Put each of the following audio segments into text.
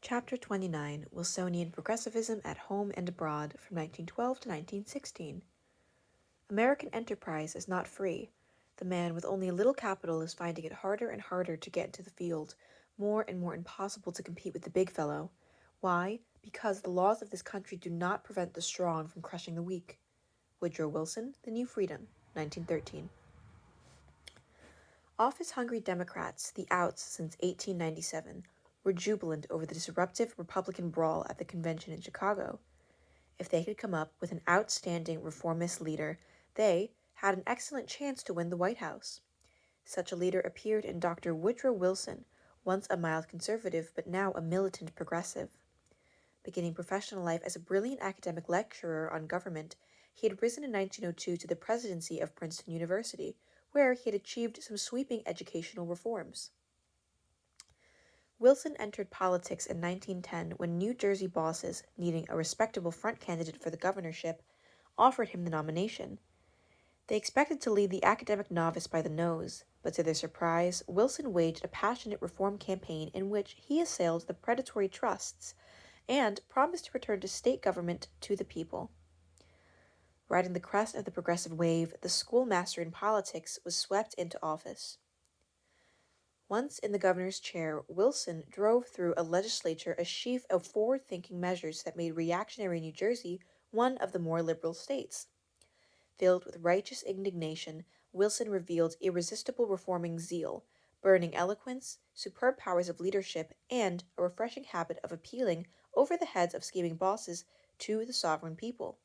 Chapter 29, Wilsonian Progressivism at Home and Abroad, from 1912 to 1916. American enterprise is not free. The man with only a little capital is finding it harder and harder to get into the field, more and more impossible to compete with the big fellow. Why? Because the laws of this country do not prevent the strong from crushing the weak. Woodrow Wilson, The New Freedom, 1913. Office-hungry Democrats, the outs since 1897, were jubilant over the disruptive Republican brawl at the convention in Chicago. If they could come up with an outstanding reformist leader, they had an excellent chance to win the White House. Such a leader appeared in Dr. Woodrow Wilson, once a mild conservative but now a militant progressive. Beginning professional life as a brilliant academic lecturer on government, he had risen in 1902 to the presidency of Princeton University, where he had achieved some sweeping educational reforms. Wilson entered politics in 1910 when New Jersey bosses, needing a respectable front candidate for the governorship, offered him the nomination. They expected to lead the academic novice by the nose, but to their surprise, Wilson waged a passionate reform campaign in which he assailed the predatory trusts and promised to return to state government to the people. Riding the crest of the progressive wave, the schoolmaster in politics was swept into office. Once in the governor's chair, Wilson drove through a legislature a sheaf of forward-thinking measures that made reactionary New Jersey one of the more liberal states. Filled with righteous indignation, Wilson revealed irresistible reforming zeal, burning eloquence, superb powers of leadership, and a refreshing habit of appealing over the heads of scheming bosses to the sovereign people.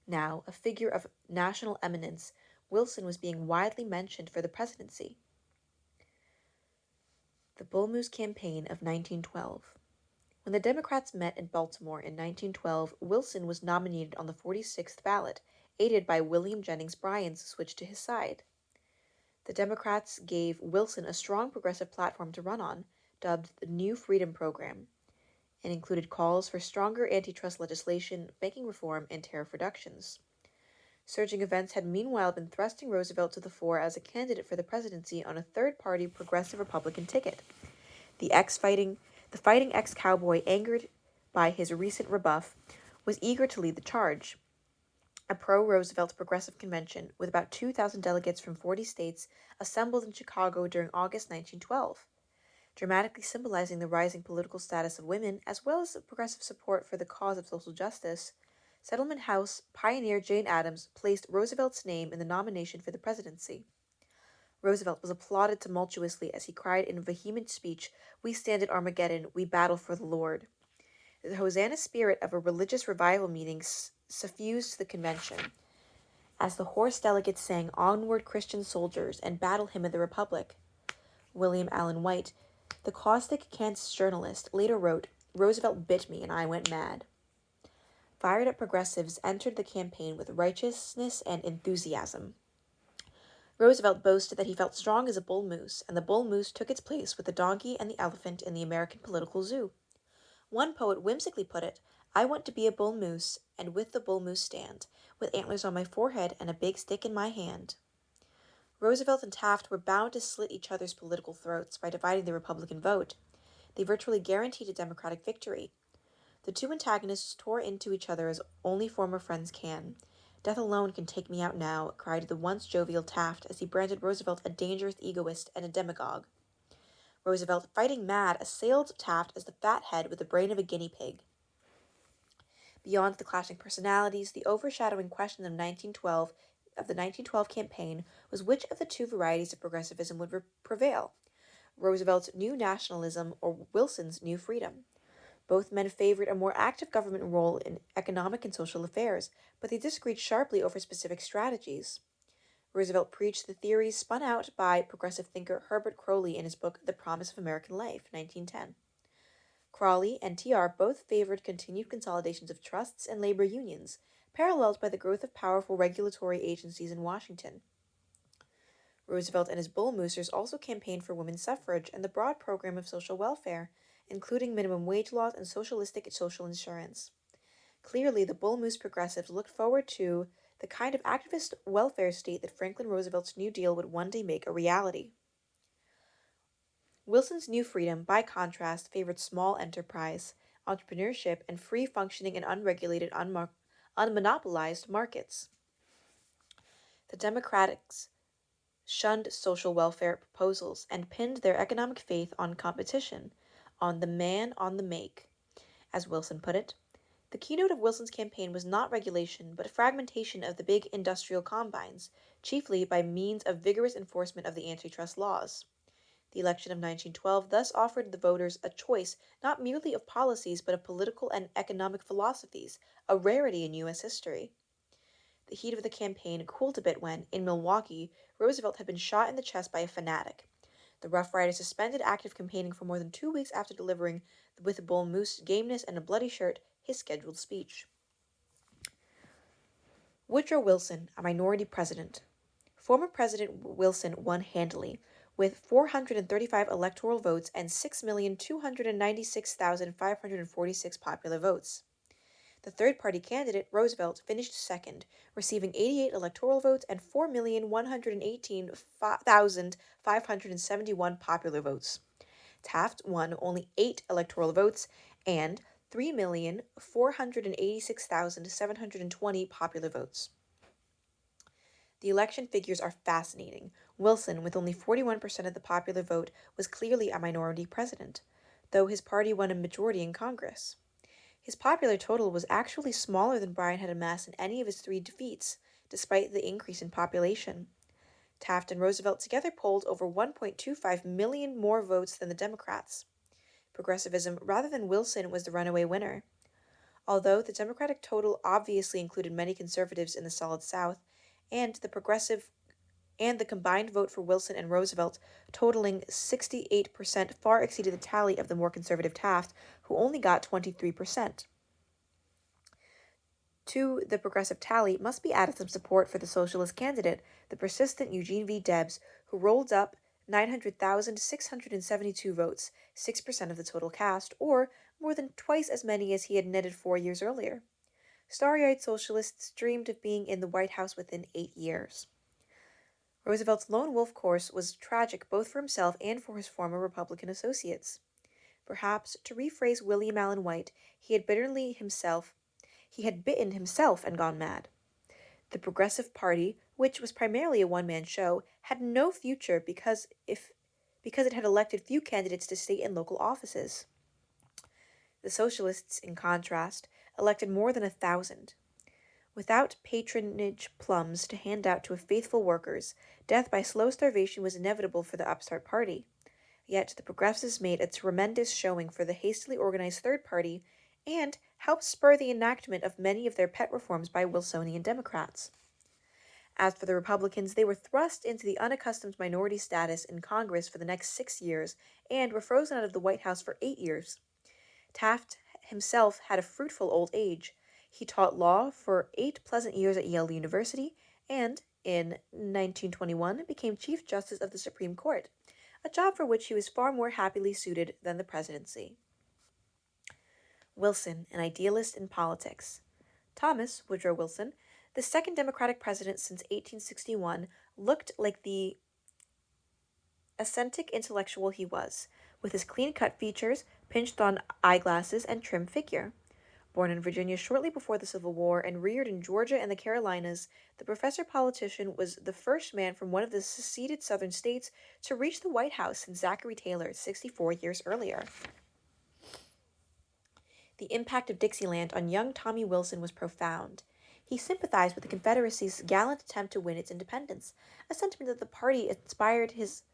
Now, a figure of national eminence, Wilson was being widely mentioned for the presidency. The Bull Moose Campaign of 1912. When the Democrats met in Baltimore in 1912, Wilson was nominated on the 46th ballot, aided by William Jennings Bryan's switch to his side. The Democrats gave Wilson a strong progressive platform to run on, dubbed the New Freedom Program, and included calls for stronger antitrust legislation, banking reform, and tariff reductions. Surging events had meanwhile been thrusting Roosevelt to the fore as a candidate for the presidency on a third-party progressive Republican ticket. The fighting ex-cowboy, angered by his recent rebuff, was eager to lead the charge. A pro-Roosevelt progressive convention, with about 2,000 delegates from 40 states, assembled in Chicago during August 1912. Dramatically symbolizing the rising political status of women, as well as the progressive support for the cause of social justice, Settlement House pioneer Jane Addams placed Roosevelt's name in the nomination for the presidency. Roosevelt was applauded tumultuously as he cried in a vehement speech, "We stand at Armageddon, we battle for the Lord." The Hosanna spirit of a religious revival meeting suffused the convention, as the hoarse delegates sang "Onward, Christian Soldiers" and Battle Hymn of the Republic. William Allen White, the caustic Kansas journalist, later wrote, "Roosevelt bit me and I went mad." Fired-up progressives entered the campaign with righteousness and enthusiasm. Roosevelt boasted that he felt strong as a bull moose, and the bull moose took its place with the donkey and the elephant in the American political zoo. One poet whimsically put it, "I want to be a bull moose, and with the bull moose stand, with antlers on my forehead and a big stick in my hand." Roosevelt and Taft were bound to slit each other's political throats by dividing the Republican vote. They virtually guaranteed a Democratic victory. The two antagonists tore into each other as only former friends can. "Death alone can take me out now," cried the once jovial Taft as he branded Roosevelt a dangerous egoist and a demagogue. Roosevelt, fighting mad, assailed Taft as the fat head with the brain of a guinea pig. Beyond the clashing personalities, the overshadowing question of the 1912 campaign was which of the two varieties of progressivism would prevail, Roosevelt's new nationalism or Wilson's new freedom. Both men favored a more active government role in economic and social affairs, but they disagreed sharply over specific strategies. Roosevelt preached the theories spun out by progressive thinker Herbert Croly in his book The Promise of American Life, 1910. Croly and TR both favored continued consolidations of trusts and labor unions, paralleled by the growth of powerful regulatory agencies in Washington. Roosevelt and his bull moosers also campaigned for women's suffrage and the broad program of social welfare, including minimum wage laws and socialistic social insurance. Clearly, the bull moose progressives looked forward to the kind of activist welfare state that Franklin Roosevelt's New Deal would one day make a reality. Wilson's new freedom, by contrast, favored small enterprise, entrepreneurship, and free functioning in unregulated, unmonopolized markets. The Democrats shunned social welfare proposals and pinned their economic faith on competition, on the man on the make. As Wilson put it, the keynote of Wilson's campaign was not regulation, but fragmentation of the big industrial combines, chiefly by means of vigorous enforcement of the antitrust laws. The election of 1912 thus offered the voters a choice not merely of policies but of political and economic philosophies, a rarity in U.S. history. The heat of the campaign cooled a bit when, in Milwaukee, Roosevelt had been shot in the chest by a fanatic. The Rough Rider suspended active campaigning for more than 2 weeks after delivering, with bull moose gameness and a bloody shirt, his scheduled speech. Woodrow Wilson, a minority president. Former President Wilson won handily, with 435 electoral votes and 6,296,546 popular votes. The third-party candidate, Roosevelt, finished second, receiving 88 electoral votes and 4,118,571 popular votes. Taft won only 8 electoral votes and 3,486,720 popular votes. The election figures are fascinating. Wilson, with only 41% of the popular vote, was clearly a minority president, though his party won a majority in Congress. His popular total was actually smaller than Bryan had amassed in any of his 3 defeats, despite the increase in population. Taft and Roosevelt together polled over 1.25 million more votes than the Democrats. Progressivism, rather than Wilson, was the runaway winner. Although the Democratic total obviously included many conservatives in the Solid South, and the combined vote for Wilson and Roosevelt, totaling 68%, far exceeded the tally of the more conservative Taft, who only got 23%. To the progressive tally must be added some support for the socialist candidate, the persistent Eugene V. Debs, who rolled up 900,672 votes, 6% of the total cast, or more than twice as many as he had netted 4 years earlier. Starry-eyed socialists dreamed of being in the White House within 8 years. Roosevelt's lone wolf course was tragic both for himself and for his former Republican associates. Perhaps, to rephrase William Allen White, he had bitten himself and gone mad. The Progressive Party, which was primarily a one-man show, had no future because it had elected few candidates to state and local offices. The Socialists, in contrast, elected more than 1,000. Without patronage plums to hand out to faithful workers, death by slow starvation was inevitable for the upstart party. Yet the Progressives made a tremendous showing for the hastily organized third party and helped spur the enactment of many of their pet reforms by Wilsonian Democrats. As for the Republicans, they were thrust into the unaccustomed minority status in Congress for the next 6 years and were frozen out of the White House for 8 years. Taft himself had a fruitful old age. He taught law for 8 pleasant years at Yale University and, in 1921, became Chief Justice of the Supreme Court, a job for which he was far more happily suited than the presidency. Wilson, an idealist in politics. Thomas Woodrow Wilson, the second Democratic president since 1861, looked like the ascetic intellectual he was, with his clean-cut features, pinched-on eyeglasses, and trim figure. Born in Virginia shortly before the Civil War and reared in Georgia and the Carolinas, the professor-politician was the first man from one of the seceded southern states to reach the White House since Zachary Taylor 64 years earlier. The impact of Dixieland on young Tommy Wilson was profound. He sympathized with the Confederacy's gallant attempt to win its independence, a sentiment that partly inspired his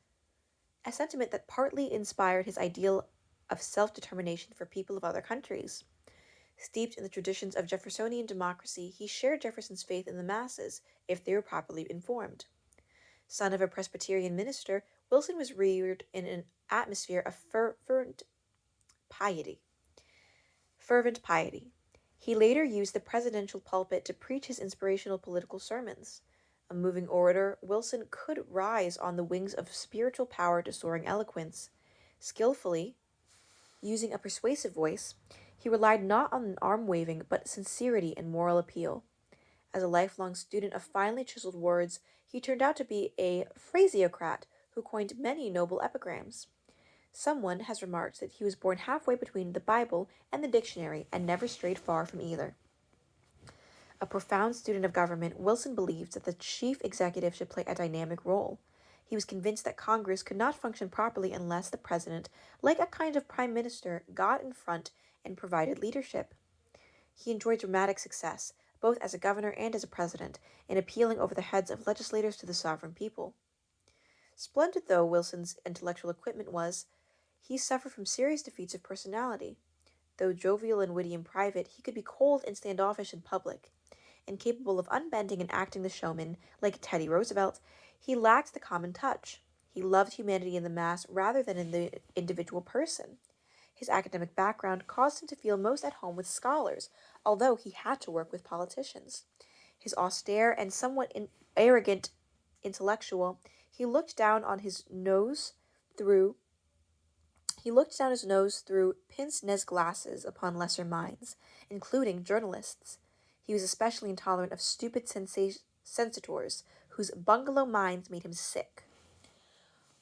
ideal of self-determination for people of other countries. Steeped in the traditions of Jeffersonian democracy, he shared Jefferson's faith in the masses, if they were properly informed. Son of a Presbyterian minister, Wilson was reared in an atmosphere of fervent piety. He later used the presidential pulpit to preach his inspirational political sermons. A moving orator, Wilson could rise on the wings of spiritual power to soaring eloquence. Skillfully, using a persuasive voice, he relied not on an arm-waving but sincerity and moral appeal. As a lifelong student of finely chiseled words, he turned out to be a phraseocrat who coined many noble epigrams. Someone has remarked that he was born halfway between the Bible and the dictionary and never strayed far from either. A profound student of government, Wilson believed that the chief executive should play a dynamic role. He was convinced that Congress could not function properly unless the president, like a kind of prime minister, got in front and provided leadership. He enjoyed dramatic success, both as a governor and as a president, in appealing over the heads of legislators to the sovereign people. Splendid though Wilson's intellectual equipment was, he suffered from serious defeats of personality. Though jovial and witty in private, he could be cold and standoffish in public. Incapable of unbending and acting the showman, like Teddy Roosevelt, he lacked the common touch. He loved humanity in the mass rather than in the individual person. His academic background caused him to feel most at home with scholars, although he had to work with politicians. His austere and somewhat arrogant intellectual, he looked down his nose through pince-nez glasses upon lesser minds, including journalists. He was especially intolerant of stupid censitors, whose bungalow minds made him sick.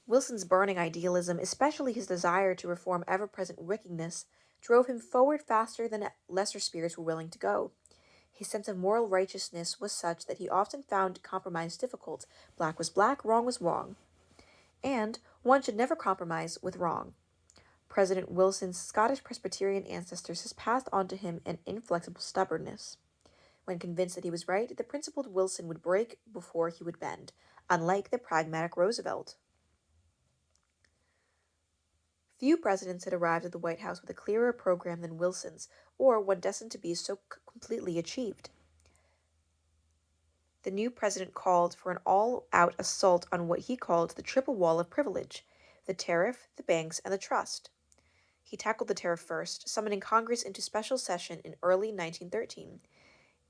Wilson's burning idealism, especially his desire to reform ever-present wickedness, drove him forward faster than lesser spirits were willing to go. His sense of moral righteousness was such that he often found compromise difficult. Black was black, wrong was wrong. And one should never compromise with wrong. President Wilson's Scottish Presbyterian ancestors has passed on to him an inflexible stubbornness. When convinced that he was right, the principled Wilson would break before he would bend, unlike the pragmatic Roosevelt. Few presidents had arrived at the White House with a clearer program than Wilson's, or one destined to be so completely achieved. The new president called for an all-out assault on what he called the triple wall of privilege: the tariff, the banks, and the trust. He tackled the tariff first, summoning Congress into special session in early 1913.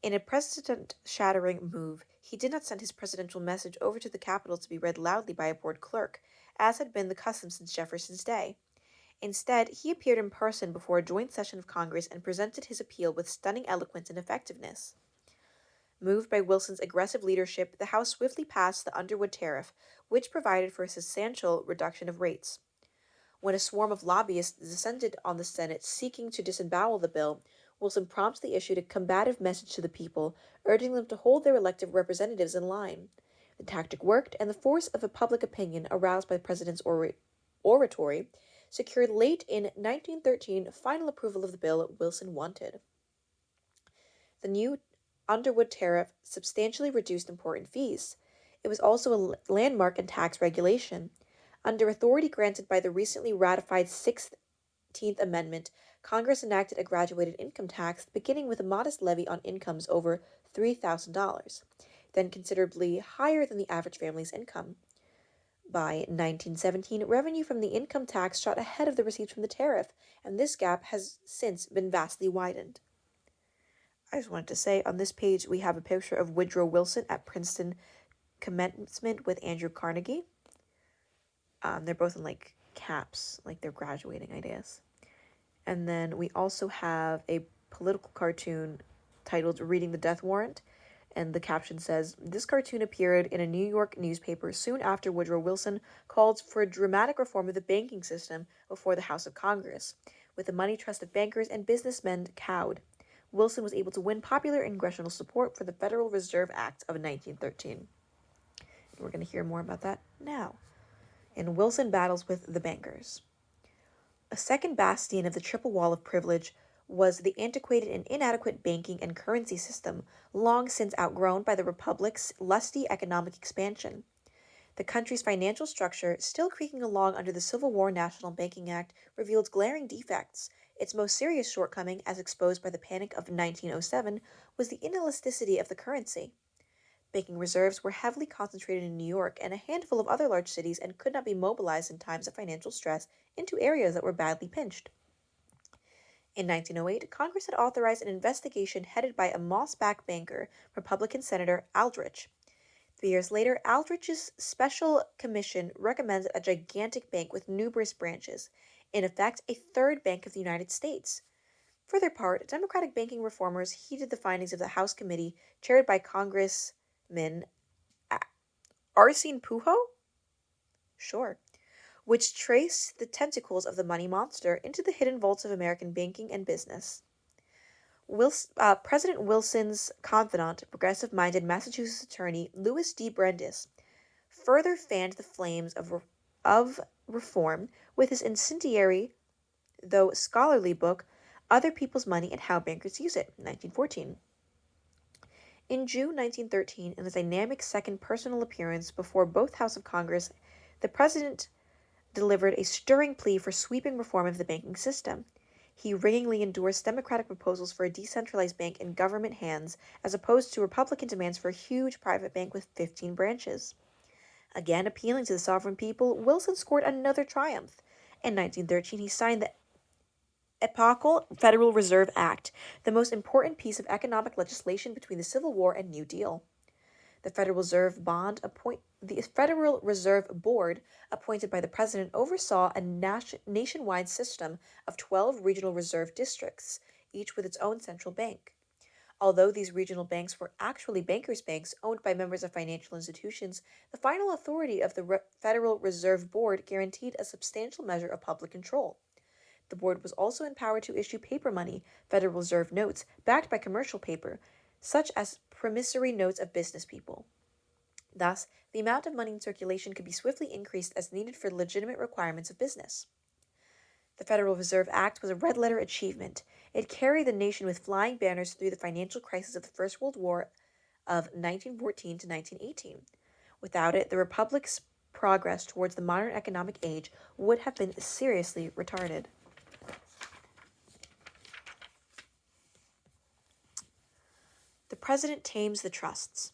In a precedent-shattering move, he did not send his presidential message over to the Capitol to be read loudly by a board clerk, as had been the custom since Jefferson's day. Instead, he appeared in person before a joint session of Congress and presented his appeal with stunning eloquence and effectiveness. Moved by Wilson's aggressive leadership, the House swiftly passed the Underwood Tariff, which provided for a substantial reduction of rates. When a swarm of lobbyists descended on the Senate seeking to disembowel the bill, Wilson promptly issued a combative message to the people, urging them to hold their elected representatives in line. The tactic worked, and the force of a public opinion aroused by the president's oratory secured late in 1913 final approval of the bill Wilson wanted. The new Underwood Tariff substantially reduced important fees. It was also a landmark in tax regulation. Under authority granted by the recently ratified 16th Amendment, Congress enacted a graduated income tax beginning with a modest levy on incomes over $3,000, then considerably higher than the average family's income. By 1917, revenue from the income tax shot ahead of the receipts from the tariff, and this gap has since been vastly widened. I just wanted to say, on this page, we have a picture of Woodrow Wilson at Princeton commencement with Andrew Carnegie. They're both in, caps, like they're graduating, I guess. And then we also have a political cartoon titled Reading the Death Warrant. And the caption says, "This cartoon appeared in a New York newspaper soon after Woodrow Wilson called for a dramatic reform of the banking system before the House of Congress. With the money trust of bankers and businessmen cowed, Wilson was able to win popular congressional support for the Federal Reserve Act of 1913. We're going to hear more about that now. In Wilson battles with the bankers. A second bastion of the triple wall of privilege was the antiquated and inadequate banking and currency system, long since outgrown by the Republic's lusty economic expansion. The country's financial structure, still creaking along under the Civil War National Banking Act, revealed glaring defects. Its most serious shortcoming, as exposed by the Panic of 1907, was the inelasticity of the currency. Banking reserves were heavily concentrated in New York and a handful of other large cities and could not be mobilized in times of financial stress into areas that were badly pinched. In 1908, Congress had authorized an investigation headed by a mossback banker, Republican Senator Aldrich. 3 years later, Aldrich's special commission recommended a gigantic bank with numerous branches, in effect a third Bank of the United States. For their part, Democratic banking reformers heeded the findings of the House committee chaired by Congressman Arsene Pujo? Sure. which traced the tentacles of the money monster into the hidden vaults of American banking and business. President Wilson's confidant, progressive-minded Massachusetts attorney Louis D. Brandeis, further fanned the flames of reform with his incendiary, though scholarly book, Other People's Money and How Bankers Use It, 1914. In June 1913, in a dynamic second personal appearance before both Houses of Congress, the president delivered a stirring plea for sweeping reform of the banking system. He ringingly endorsed Democratic proposals for a decentralized bank in government hands, as opposed to Republican demands for a huge private bank with 15 branches. Again appealing to the sovereign people, Wilson scored another triumph. In 1913, he signed the epochal Federal Reserve Act, the most important piece of economic legislation between the Civil War and New Deal. The Federal Reserve Board, appointed by the President, oversaw a nationwide system of 12 regional reserve districts, each with its own central bank. Although these regional banks were actually bankers' banks owned by members of financial institutions, the final authority of the Federal Reserve Board guaranteed a substantial measure of public control. The board was also empowered to issue paper money, Federal Reserve notes, backed by commercial paper, such as promissory notes of business people. Thus, the amount of money in circulation could be swiftly increased as needed for legitimate requirements of business. The Federal Reserve Act was a red-letter achievement. It carried the nation with flying banners through the financial crisis of the First World War of 1914 to 1918. Without it, the Republic's progress towards the modern economic age would have been seriously retarded. The President tames the trusts.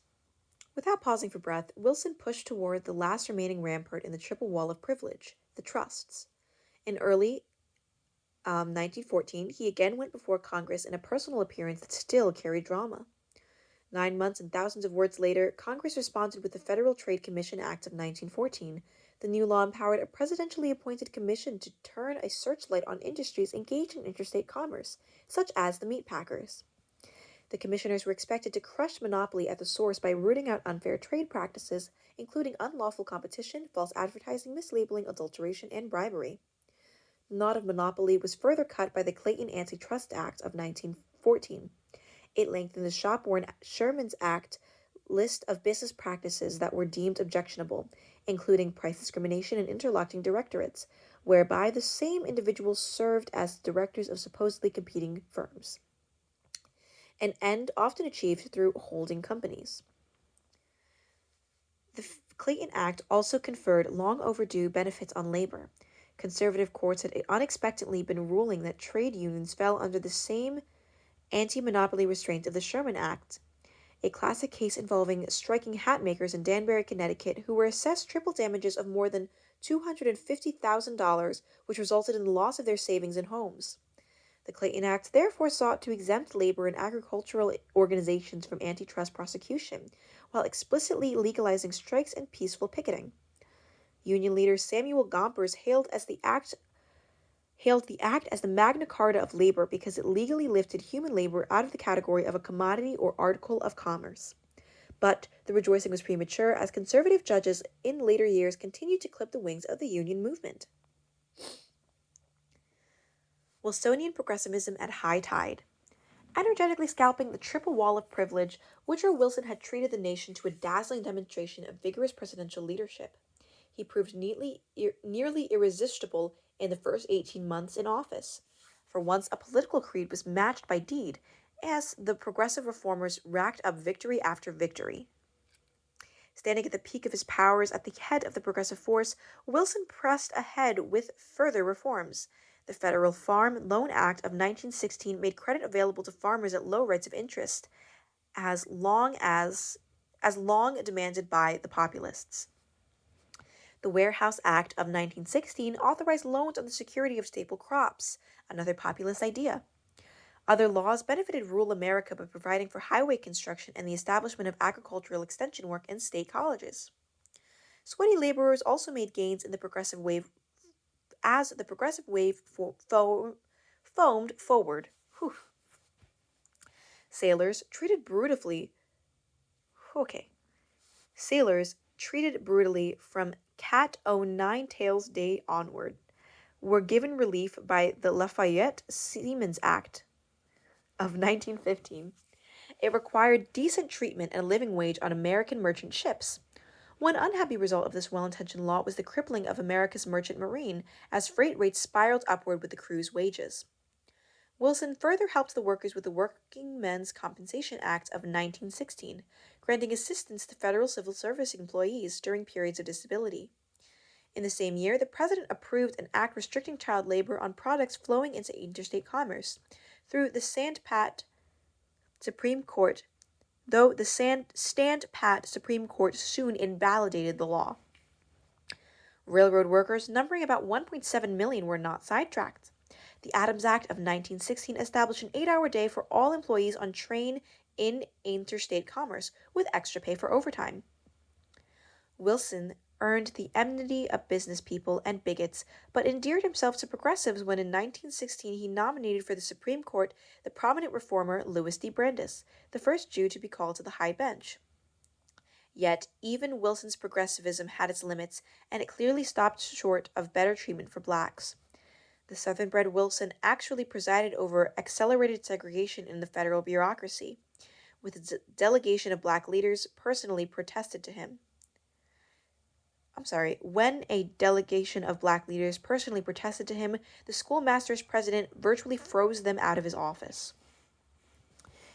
Without pausing for breath, Wilson pushed toward the last remaining rampart in the triple wall of privilege, the trusts. In early 1914, he again went before Congress in a personal appearance that still carried drama. 9 months and thousands of words later, Congress responded with the Federal Trade Commission Act of 1914. The new law empowered a presidentially appointed commission to turn a searchlight on industries engaged in interstate commerce, such as the meat packers. The commissioners were expected to crush monopoly at the source by rooting out unfair trade practices, including unlawful competition, false advertising, mislabeling, adulteration, and bribery. The knot of monopoly was further cut by the Clayton Antitrust Act of 1914. It lengthened the shop-worn Sherman's Act list of business practices that were deemed objectionable, including price discrimination and interlocking directorates, whereby the same individuals served as directors of supposedly competing firms, an end often achieved through holding companies. The Clayton Act also conferred long overdue benefits on labor. Conservative courts had unexpectedly been ruling that trade unions fell under the same anti-monopoly restraint of the Sherman Act, a classic case involving striking hat makers in Danbury, Connecticut, who were assessed triple damages of more than $250,000, which resulted in the loss of their savings and homes. The Clayton Act therefore sought to exempt labor and agricultural organizations from antitrust prosecution, while explicitly legalizing strikes and peaceful picketing. Union leader Samuel Gompers hailed the act as the Magna Carta of labor because it legally lifted human labor out of the category of a commodity or article of commerce. But the rejoicing was premature, as conservative judges in later years continued to clip the wings of the union movement. Wilsonian progressivism at high tide. Energetically scalping the triple wall of privilege, Woodrow Wilson had treated the nation to a dazzling demonstration of vigorous presidential leadership. He proved nearly irresistible in the first 18 months in office. For once, a political creed was matched by deed, as the progressive reformers racked up victory after victory. Standing at the peak of his powers at the head of the progressive force, Wilson pressed ahead with further reforms. The Federal Farm Loan Act of 1916 made credit available to farmers at low rates of interest, as long demanded by the populists. The Warehouse Act of 1916 authorized loans on the security of staple crops, another populist idea. Other laws benefited rural America by providing for highway construction and the establishment of agricultural extension work in state colleges. Sweaty laborers also made gains in the progressive wave as the progressive wave foamed forward. Sailors treated brutally from Cat O' Nine Tails Day onward, were given relief by the Lafayette Seamen's Act of 1915. It required decent treatment and a living wage on American merchant ships. One unhappy result of this well-intentioned law was the crippling of America's merchant marine, as freight rates spiraled upward with the crew's wages. Wilson further helped the workers with the Working Men's Compensation Act of 1916, granting assistance to federal civil service employees during periods of disability. In the same year, the president approved an act restricting child labor on products flowing into interstate commerce through the Stand-Pat Supreme Court, though the Stand-Pat Supreme Court soon invalidated the law. Railroad workers, numbering about 1.7 million, were not sidetracked. The Adams Act of 1916 established an 8-hour day for all employees on train in interstate commerce, with extra pay for overtime. Wilson earned the enmity of business people and bigots, but endeared himself to progressives when in 1916 he nominated for the Supreme Court the prominent reformer Louis D. Brandeis, the first Jew to be called to the high bench. Yet, even Wilson's progressivism had its limits, and it clearly stopped short of better treatment for blacks. The Southern-bred Wilson actually presided over accelerated segregation in the federal bureaucracy, with a delegation of black leaders personally protested to him. When a delegation of black leaders personally protested to him, the schoolmaster's president virtually froze them out of his office.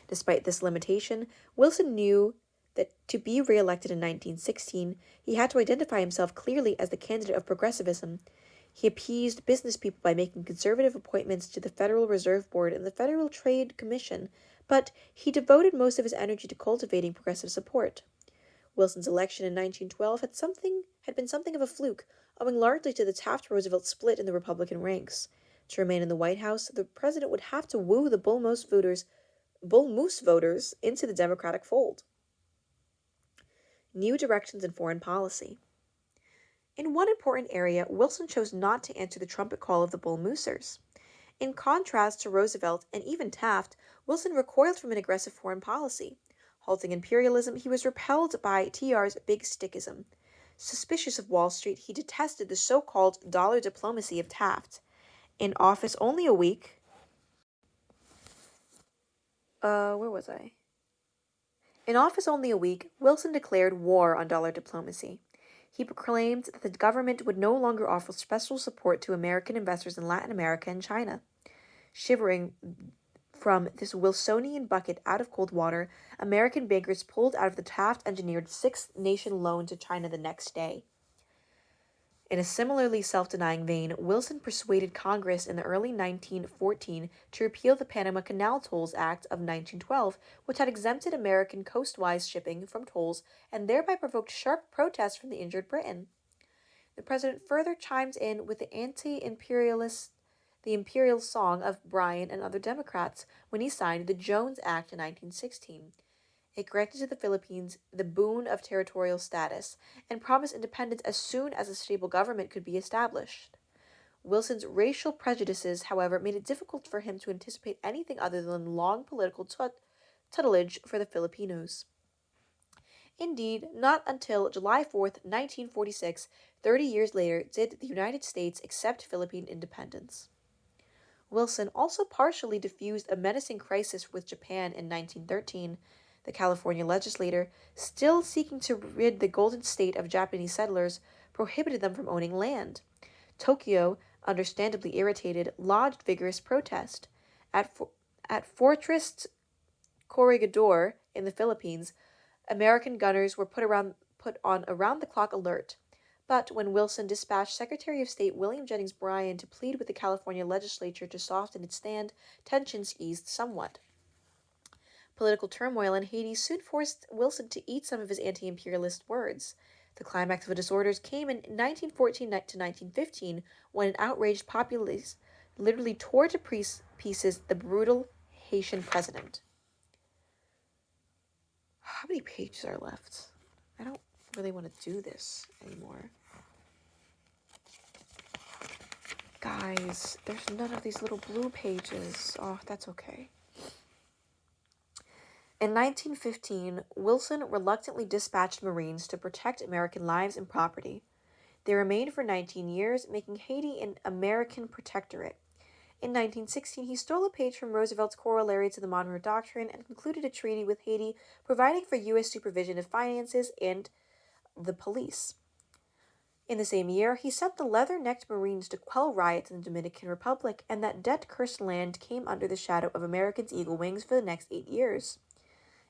Despite this limitation, Wilson knew that to be re-elected in 1916, he had to identify himself clearly as the candidate of progressivism. He appeased business people by making conservative appointments to the Federal Reserve Board and the Federal Trade Commission, but he devoted most of his energy to cultivating progressive support. Wilson's election in 1912 had been something of a fluke, owing largely to the Taft-Roosevelt split in the Republican ranks. To remain in the White House, the president would have to woo the Bull Moose voters into the Democratic fold. New directions in foreign policy. In one important area, Wilson chose not to answer the trumpet call of the Bull Moosers. In contrast to Roosevelt and even Taft, Wilson recoiled from an aggressive foreign policy. Halting imperialism, he was repelled by TR's big stickism. Suspicious of Wall Street, he detested the so-called dollar diplomacy of Taft. In office only a week... In office only a week, Wilson declared war on dollar diplomacy. He proclaimed that the government would no longer offer special support to American investors in Latin America and China. Shivering from this Wilsonian bucket out of cold water, American bankers pulled out of the Taft-engineered six-nation loan to China the next day. In a similarly self-denying vein, Wilson persuaded Congress in the early 1914 to repeal the Panama Canal Tolls Act of 1912, which had exempted American coastwise shipping from tolls and thereby provoked sharp protests from the injured Britain. The president further chimed in with the imperial song of Bryan and other Democrats when he signed the Jones Act in 1916. It granted to the Philippines the boon of territorial status and promised independence as soon as a stable government could be established. Wilson's racial prejudices, however, made it difficult for him to anticipate anything other than long political tutelage for the Filipinos. Indeed, not until July 4th, 1946, 30 years later, did the United States accept Philippine independence. Wilson also partially diffused a menacing crisis with Japan in 1913. The California legislature, still seeking to rid the Golden State of Japanese settlers, prohibited them from owning land. Tokyo, understandably irritated, lodged vigorous protest. At Fortress Corregidor in the Philippines, American gunners were put on around-the-clock alert. But when Wilson dispatched Secretary of State William Jennings Bryan to plead with the California legislature to soften its stand, tensions eased somewhat. Political turmoil in Haiti soon forced Wilson to eat some of his anti-imperialist words. The climax of the disorders came in 1914 to 1915, when an outraged populace literally tore to pieces the brutal Haitian president. How many pages are left? I don't really want to do this anymore. Guys, there's none of these little blue pages. Oh, that's okay. In 1915, Wilson reluctantly dispatched Marines to protect American lives and property. They remained for 19 years, making Haiti an American protectorate. In 1916, he stole a page from Roosevelt's corollary to the Monroe Doctrine and concluded a treaty with Haiti providing for U.S. supervision of finances and the police. In the same year, he sent the leather-necked Marines to quell riots in the Dominican Republic, and that debt-cursed land came under the shadow of Americans' eagle wings for the next 8 years.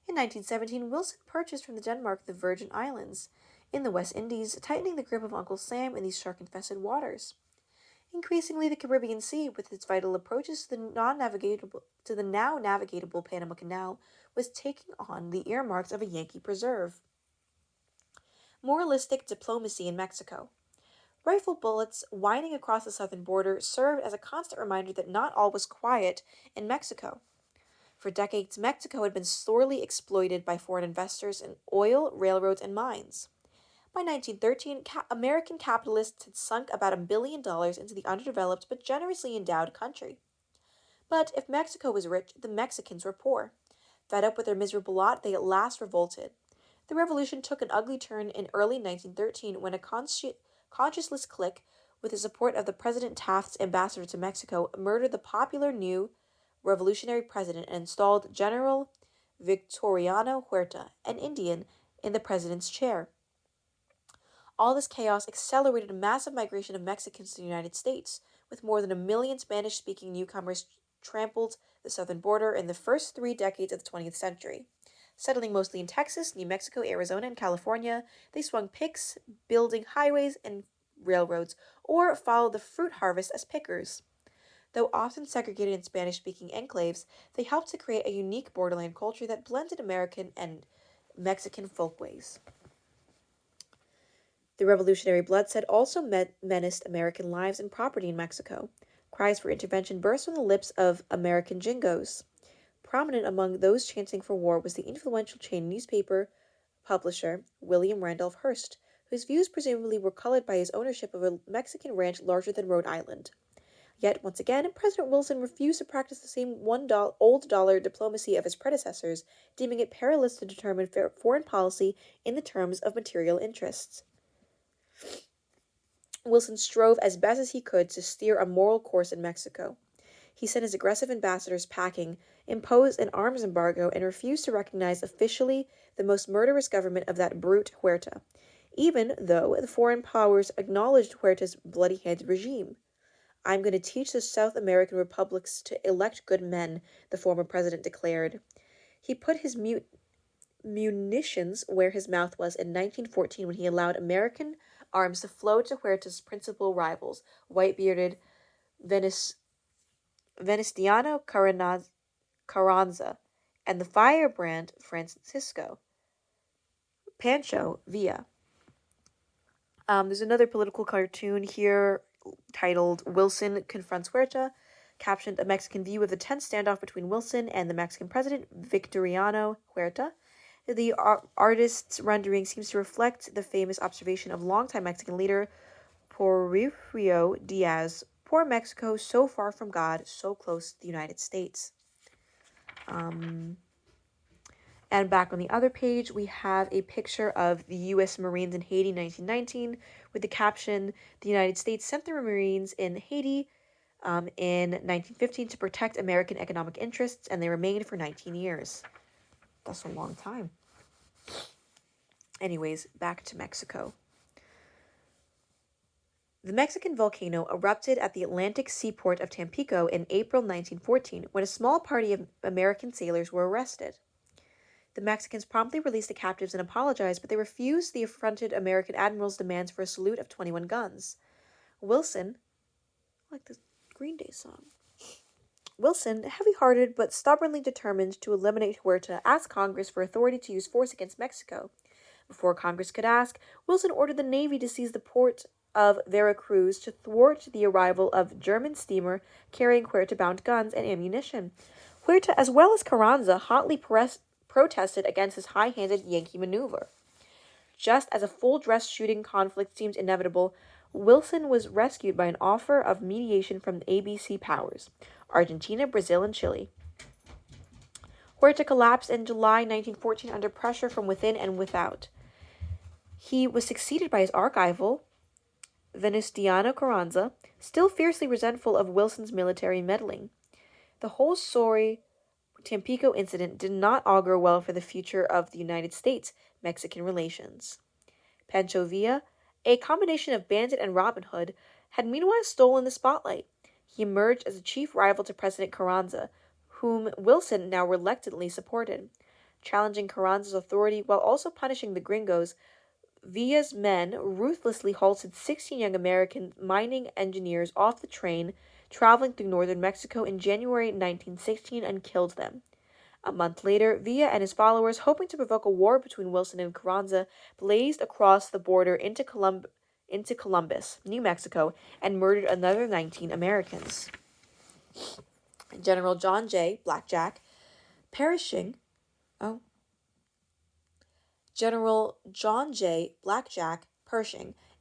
In 1917, Wilson purchased from Denmark the Virgin Islands in the West Indies, tightening the grip of Uncle Sam in these shark-infested waters. Increasingly, the Caribbean Sea, with its vital approaches to the now navigable Panama Canal, was taking on the earmarks of a Yankee preserve. Moralistic diplomacy in Mexico. Rifle bullets whining across the southern border served as a constant reminder that not all was quiet in Mexico. For decades, Mexico had been sorely exploited by foreign investors in oil, railroads, and mines. By 1913, American capitalists had sunk about $1 billion into the underdeveloped but generously endowed country. But if Mexico was rich, the Mexicans were poor. Fed up with their miserable lot, they at last revolted. The revolution took an ugly turn in early 1913 when a conscienceless clique, with the support of the President Taft's ambassador to Mexico, murdered the popular new revolutionary president and installed General Victoriano Huerta, an Indian, in the president's chair. All this chaos accelerated a massive migration of Mexicans to the United States, with more than 1 million Spanish-speaking newcomers trampled the southern border in the first 3 decades of the 20th century. Settling mostly in Texas, New Mexico, Arizona, and California, they swung picks, building highways and railroads, or followed the fruit harvest as pickers. Though often segregated in Spanish-speaking enclaves, they helped to create a unique borderland culture that blended American and Mexican folkways. The revolutionary bloodshed also menaced American lives and property in Mexico. Cries for intervention burst from the lips of American jingoes. Prominent among those chanting for war was the influential chain newspaper publisher William Randolph Hearst, whose views presumably were colored by his ownership of a Mexican ranch larger than Rhode Island. Yet, once again, President Wilson refused to practice the same old dollar diplomacy of his predecessors, deeming it perilous to determine foreign policy in the terms of material interests. Wilson strove as best as he could to steer a moral course in Mexico. He sent his aggressive ambassadors packing, imposed an arms embargo, and refused to recognize officially the most murderous government of that brute Huerta, even though the foreign powers acknowledged Huerta's bloody-handed regime. "I'm going to teach the South American republics to elect good men," the former president declared. He put his munitions where his mouth was in 1914 when he allowed American arms to flow to Huerta's principal rivals, white-bearded Venustiano Carranza, and the firebrand Francisco Pancho Villa. There's another political cartoon here titled "Wilson Confronts Huerta," captioned "A Mexican View of the Tense Standoff Between Wilson and the Mexican President Victoriano Huerta." The artist's rendering seems to reflect the famous observation of longtime Mexican leader Porfirio Diaz, "Poor Mexico, so far from God, so close to the United States." And back on the other page, we have a picture of the U.S. Marines in Haiti in 1919 with the caption, "The United States sent the Marines in Haiti in 1915 to protect American economic interests, and they remained for 19 years. That's a long time. Anyways, back to Mexico. The Mexican volcano erupted at the Atlantic seaport of Tampico in April 1914 when a small party of American sailors were arrested. The Mexicans promptly released the captives and apologized, but they refused the affronted American admiral's demands for a salute of 21 guns. Wilson, like the Green Day song, heavy-hearted but stubbornly determined to eliminate Huerta, asked Congress for authority to use force against Mexico. Before Congress could ask, Wilson ordered the Navy to seize the port of Veracruz to thwart the arrival of German steamer carrying Huerta-bound guns and ammunition. Huerta, as well as Carranza, hotly protested against this high-handed Yankee maneuver. Just as a full-dress shooting conflict seemed inevitable, Wilson was rescued by an offer of mediation from the ABC powers, Argentina, Brazil, and Chile. Huerta collapsed in July 1914 under pressure from within and without. He was succeeded by his arch-rival, Venustiano Carranza, still fiercely resentful of Wilson's military meddling. The whole sorry Tampico incident did not augur well for the future of the United States-Mexican relations. Pancho Villa, a combination of bandit and Robin Hood, had meanwhile stolen the spotlight. He emerged as a chief rival to President Carranza, whom Wilson now reluctantly supported. Challenging Carranza's authority while also punishing the gringos, Villa's men ruthlessly halted 16 young American mining engineers off the train traveling through northern Mexico in January 1916 and killed them. A month later, Villa and his followers, hoping to provoke a war between Wilson and Carranza, blazed across the border into Columbus, New Mexico, and murdered another 19 Americans. General John J. Blackjack Pershing,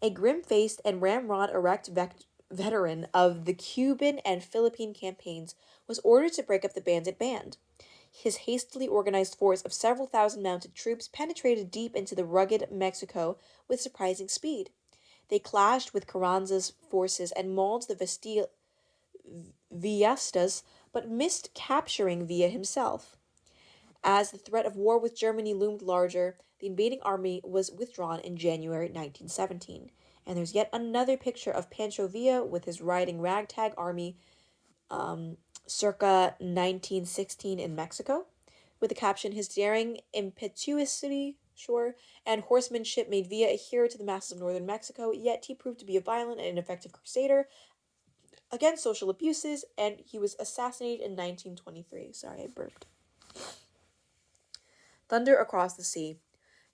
a grim-faced and ramrod-erect veteran of the Cuban and Philippine campaigns, was ordered to break up the bandit band. His hastily organized force of several thousand mounted troops penetrated deep into the rugged Mexico with surprising speed. They clashed with Carranza's forces and mauled the Villistas, but missed capturing Villa himself. As the threat of war with Germany loomed larger, the invading army was withdrawn in January 1917. And there's yet another picture of Pancho Villa with his riding ragtag army circa 1916 in Mexico, with the caption, "His daring impetuosity, and horsemanship made Villa a hero to the masses of northern Mexico, yet he proved to be a violent and ineffective crusader against social abuses, and he was assassinated in 1923. Sorry, I burped. Thunder Across the Sea.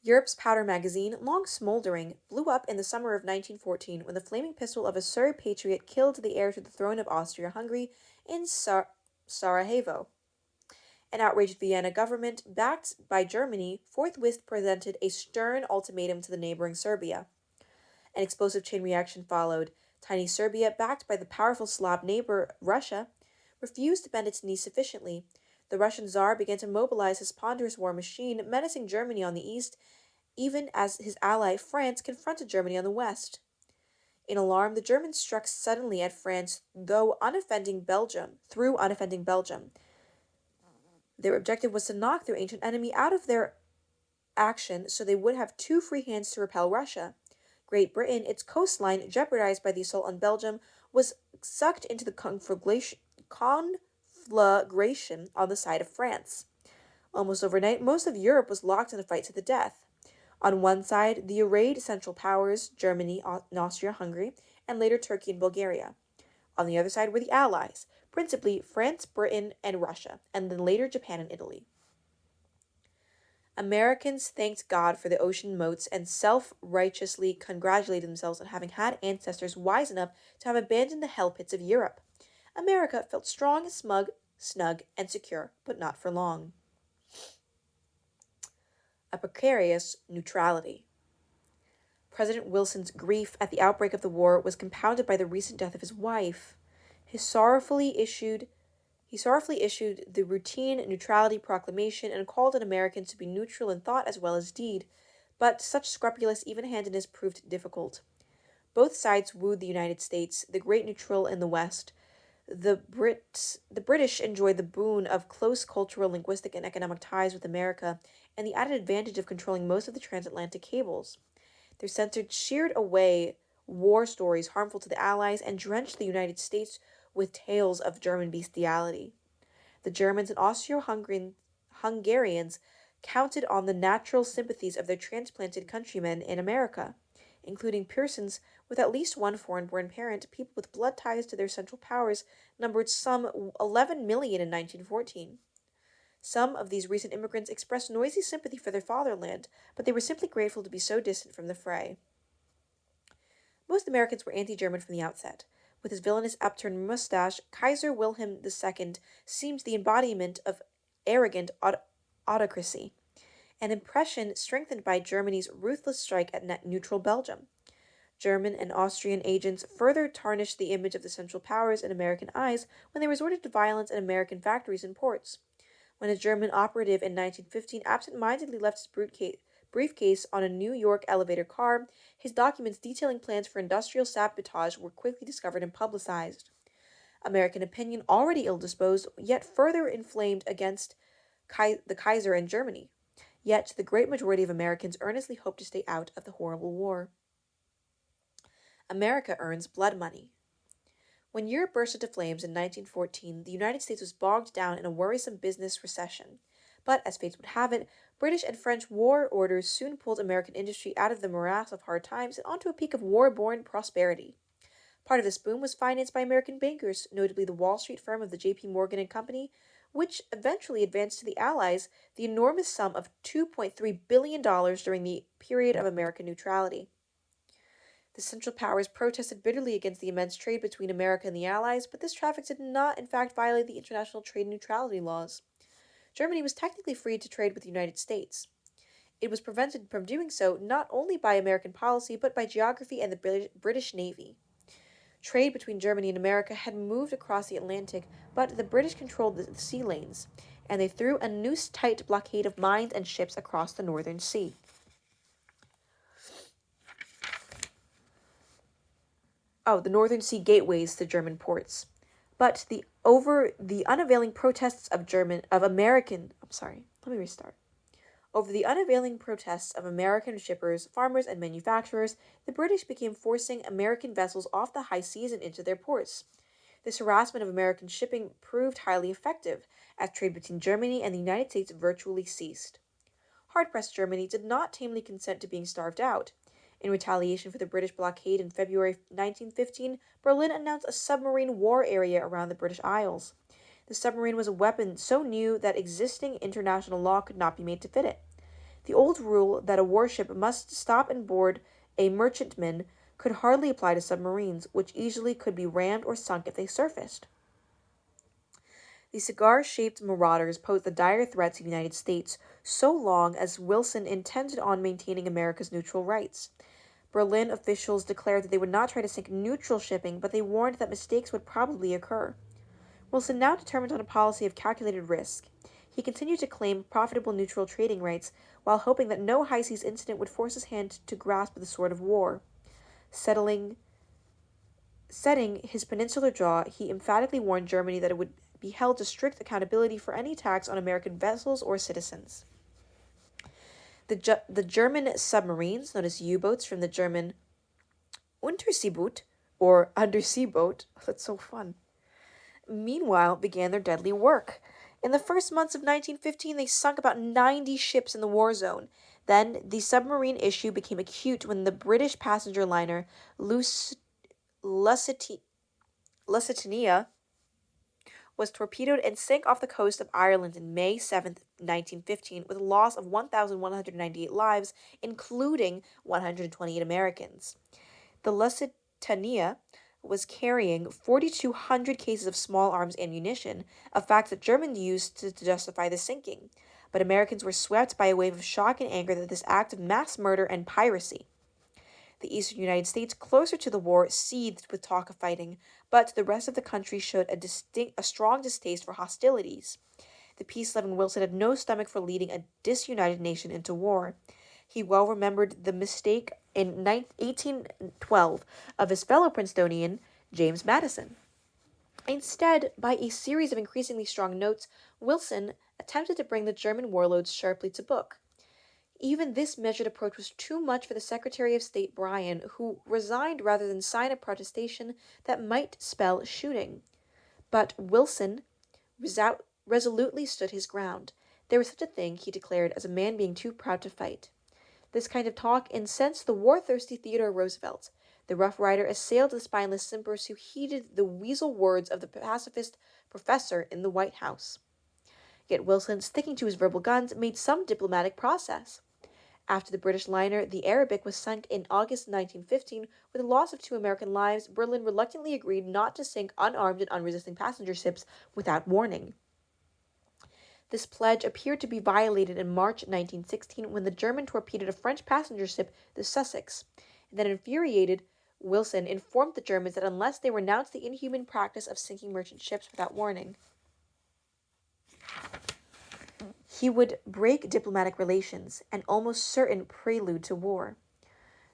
Europe's powder magazine, long smoldering, blew up in the summer of 1914 when the flaming pistol of a Surrey patriot killed the heir to the throne of Austria-Hungary in Sarajevo. An outraged Vienna government, backed by Germany, forthwith presented a stern ultimatum to the neighboring Serbia. An explosive chain reaction followed. Tiny Serbia, backed by the powerful Slav neighbor Russia, refused to bend its knee sufficiently. The Russian Tsar began to mobilize his ponderous war machine, menacing Germany on the east, even as his ally France confronted Germany on the west. In alarm, the Germans struck suddenly at France, through unoffending Belgium. Their objective was to knock their ancient enemy out of their action so they would have two free hands to repel Russia. Great Britain, its coastline jeopardized by the assault on Belgium, was sucked into the conflagration on the side of France. Almost overnight, most of Europe was locked in a fight to the death. On one side, the arrayed Central Powers, Germany and Austria-Hungary, and later Turkey and Bulgaria. On the other side were the Allies, principally France, Britain, and Russia, and then later Japan and Italy. Americans thanked God for the ocean moats and self-righteously congratulated themselves on having had ancestors wise enough to have abandoned the hell pits of Europe. America felt strong, snug, and secure, but not for long. A precarious neutrality. President Wilson's grief at the outbreak of the war was compounded by the recent death of his wife. He sorrowfully issued the routine neutrality proclamation and called on Americans to be neutral in thought as well as deed, but such scrupulous even-handedness proved difficult. Both sides wooed the United States, the great neutral in the West. The British enjoyed the boon of close cultural, linguistic, and economic ties with America, and the added advantage of controlling most of the transatlantic cables. Their censors sheared away war stories harmful to the Allies and drenched the United States with tales of German bestiality. The Germans and Austro-Hungarians counted on the natural sympathies of their transplanted countrymen in America, including Pearsons with at least one foreign-born parent. People with blood ties to their Central Powers numbered some 11 million in 1914. Some of these recent immigrants expressed noisy sympathy for their fatherland, but they were simply grateful to be so distant from the fray. Most Americans were anti-German from the outset. With his villainous upturned mustache, Kaiser Wilhelm II seems the embodiment of arrogant autocracy, an impression strengthened by Germany's ruthless strike at neutral Belgium. German and Austrian agents further tarnished the image of the Central Powers in American eyes when they resorted to violence in American factories and ports. When a German operative in 1915 absent-mindedly left his briefcase on a New York elevator car, his documents detailing plans for industrial sabotage were quickly discovered and publicized. American opinion, already ill-disposed, yet further inflamed against the Kaiser and Germany. Yet the great majority of Americans earnestly hoped to stay out of the horrible war. America earns blood money. When Europe burst into flames in 1914, the United States was bogged down in a worrisome business recession. But, as fate would have it, British and French war orders soon pulled American industry out of the morass of hard times and onto a peak of war-born prosperity. Part of this boom was financed by American bankers, notably the Wall Street firm of the J.P. Morgan and Company, which eventually advanced to the Allies the enormous sum of $2.3 billion during the period of American neutrality. The Central Powers protested bitterly against the immense trade between America and the Allies, but this traffic did not, in fact, violate the international trade neutrality laws. Germany was technically free to trade with the United States. It was prevented from doing so not only by American policy, but by geography and the British Navy. Trade between Germany and America had moved across the Atlantic, but the British controlled the sea lanes, and they threw a noose-tight blockade of mines and ships across the Northern Sea. The Northern Sea gateways to German ports. But over the unavailing protests of American shippers, farmers, and manufacturers, the British began forcing American vessels off the high seas and into their ports. This harassment of American shipping proved highly effective, as trade between Germany and the United States virtually ceased. Hard-pressed Germany did not tamely consent to being starved out. In retaliation for the British blockade in February 1915, Berlin announced a submarine war area around the British Isles. The submarine was a weapon so new that existing international law could not be made to fit it. The old rule that a warship must stop and board a merchantman could hardly apply to submarines, which easily could be rammed or sunk if they surfaced. The cigar-shaped marauders posed a dire threat to the United States, so long as Wilson intended on maintaining America's neutral rights. Berlin officials declared that they would not try to sink neutral shipping, but they warned that mistakes would probably occur. Wilson now determined on a policy of calculated risk. He continued to claim profitable neutral trading rights, while hoping that no high seas incident would force his hand to grasp the sword of war. Setting his peninsular jaw, he emphatically warned Germany that it would be held to strict accountability for any attacks on American vessels or citizens. The German submarines, known as U-boats from the German Unterseeboot, or undersea boat, that's so fun, meanwhile began their deadly work. In the first months of 1915, they sunk about 90 ships in the war zone. Then, the submarine issue became acute when the British passenger liner Lusitania was torpedoed and sank off the coast of Ireland in May 7, 1915, with a loss of 1,198 lives, including 128 Americans. The Lusitania was carrying 4,200 cases of small arms ammunition, a fact that Germans used to justify the sinking. But Americans were swept by a wave of shock and anger at this act of mass murder and piracy. The eastern United States, closer to the war, seethed with talk of fighting, but the rest of the country showed a strong distaste for hostilities. The peace-loving Wilson had no stomach for leading a disunited nation into war. He well remembered the mistake in 1812 of his fellow Princetonian, James Madison. Instead, by a series of increasingly strong notes, Wilson attempted to bring the German warlords sharply to book. Even this measured approach was too much for the Secretary of State Bryan, who resigned rather than sign a protestation that might spell shooting. But Wilson resolutely stood his ground. There was such a thing, he declared, as a man being too proud to fight. This kind of talk incensed the war-thirsty Theodore Roosevelt. The Rough Rider assailed the spineless simpers who heeded the weasel words of the pacifist professor in the White House. Yet Wilson, sticking to his verbal guns, made some diplomatic process. After the British liner, the Arabic, was sunk in August 1915 with the loss of 2 American lives, Berlin reluctantly agreed not to sink unarmed and unresisting passenger ships without warning. This pledge appeared to be violated in March 1916 when the German torpedoed a French passenger ship, the Sussex. And then, infuriated, Wilson informed the Germans that unless they renounced the inhuman practice of sinking merchant ships without warning, He would break diplomatic relations, an almost certain prelude to war.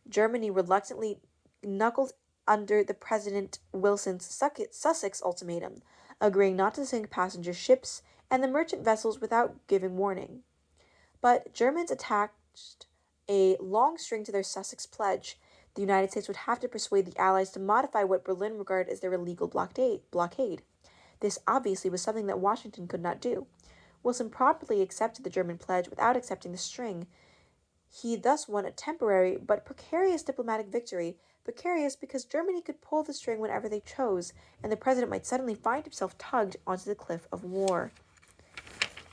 Germany reluctantly knuckled under the President Wilson's Sussex ultimatum, agreeing not to sink passenger ships and the merchant vessels without giving warning. But Germans attached a long string to their Sussex pledge. The United States would have to persuade the Allies to modify what Berlin regarded as their illegal blockade. This obviously was something that Washington could not do. Wilson promptly accepted the German pledge without accepting the string. He thus won a temporary but precarious diplomatic victory, precarious because Germany could pull the string whenever they chose, and the president might suddenly find himself tugged onto the cliff of war.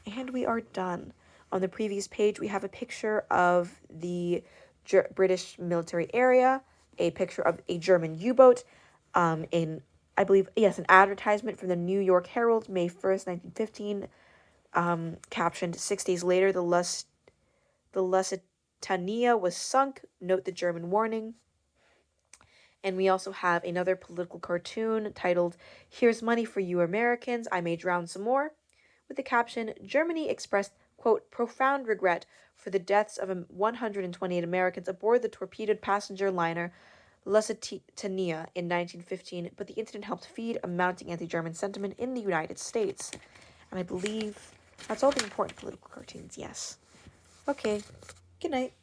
And we are done. On the previous page, we have a picture of the British military area, a picture of a German U-boat, an advertisement from the New York Herald, May 1st, 1915, captioned, 6 days later, the Lusitania was sunk. Note the German warning. And we also have another political cartoon titled, Here's Money for You Americans, I May Drown Some More, with the caption, Germany expressed, quote, profound regret for the deaths of 128 Americans aboard the torpedoed passenger liner Lusitania in 1915, but the incident helped feed a mounting anti-German sentiment in the United States. And I believe that's all the important political cartoons, yes. Okay, good night.